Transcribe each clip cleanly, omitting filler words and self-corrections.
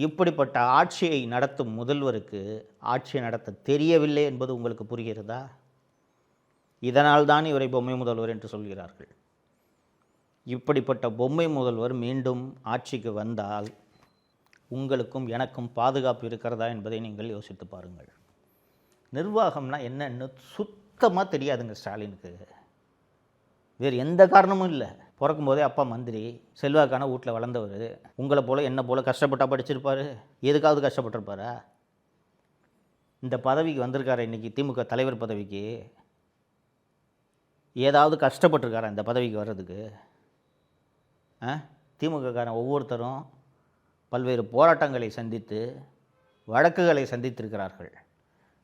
இப்படிப்பட்ட ஆட்சியை நடத்தும் முதல்வருக்கு ஆட்சி நடத்த தெரியவில்லை என்பது உங்களுக்கு புரிகிறதா? இதனால் தான் இவரை பொம்மை முதல்வர் என்று சொல்கிறார்கள். இப்படிப்பட்ட பொம்மை முதல்வர் மீண்டும் ஆட்சிக்கு வந்தால் உங்களுக்கும் எனக்கும் பாதுகாப்பு இருக்கிறதா என்பதை நீங்கள் யோசித்து பாருங்கள். நிர்வாகம்னா என்னன்னு சுத்தமாக தெரியாதுங்க ஸ்டாலினுக்கு. வேறு எந்த காரணமும் இல்லை. பிறக்கும் போதே அப்பா மந்திரி, செல்வாக்கான வீட்டில் வளர்ந்தவர். உங்களை போல் என்ன போல் கஷ்டப்பட்டா படிச்சிருப்பார்? எதுக்காவது கஷ்டப்பட்டிருப்பாரா? இந்த பதவிக்கு வந்திருக்காரு இன்றைக்கி, திமுக தலைவர் பதவிக்கு. ஏதாவது கஷ்டப்பட்டிருக்காரா இந்த பதவிக்கு வர்றதுக்கு? திமுககாரன் ஒவ்வொருத்தரும் பல்வேறு போராட்டங்களை சந்தித்து வழக்குகளை சந்தித்திருக்கிறார்கள்.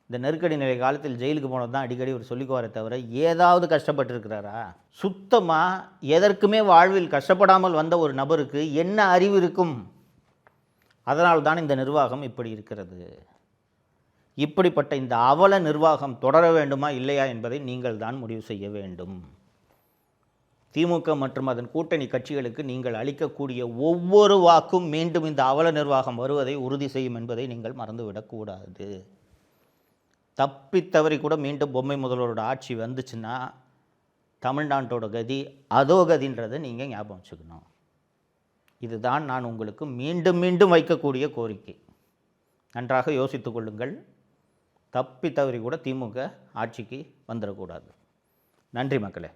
இந்த நெருக்கடி நிலை காலத்தில் ஜெயிலுக்கு போனது தான் அடிக்கடி ஒரு சொல்லிக்குவாரே தவிர ஏதாவது கஷ்டப்பட்டுருக்கிறாரா? சுத்தமாக எதற்குமே வாழ்வில் கஷ்டப்படாமல் வந்த ஒரு நபருக்கு என்ன அறிவு இருக்கும்? அதனால் தான் இந்த நிர்வாகம் இப்படி இருக்கிறது. இப்படிப்பட்ட இந்த அவல நிர்வாகம் தொடர வேண்டுமா இல்லையா என்பதை நீங்கள் தான் முடிவு செய்ய வேண்டும். திமுக மற்றும் அதன் கூட்டணி கட்சிகளுக்கு நீங்கள் அளிக்கக்கூடிய ஒவ்வொரு வாக்கும் மீண்டும் இந்த அவல நிர்வாகம் வருவதை உறுதி செய்யும் என்பதை நீங்கள் மறந்துவிடக்கூடாது. தப்பித்தவறி கூட மீண்டும் பொம்மை முதல்வரோட ஆட்சி வந்துச்சுன்னா தமிழ்நாட்டோட கதி அதோ கதின்றதை நீங்கள் ஞாபகம் வச்சுக்கணும். இதுதான் நான் உங்களுக்கு மீண்டும் மீண்டும் வைக்கக்கூடிய கோரிக்கை. நன்றாக யோசித்து கொள்ளுங்கள். தப்பித்தவறி கூட திமுக ஆட்சிக்கு வந்துடக்கூடாது. நன்றி மக்களே.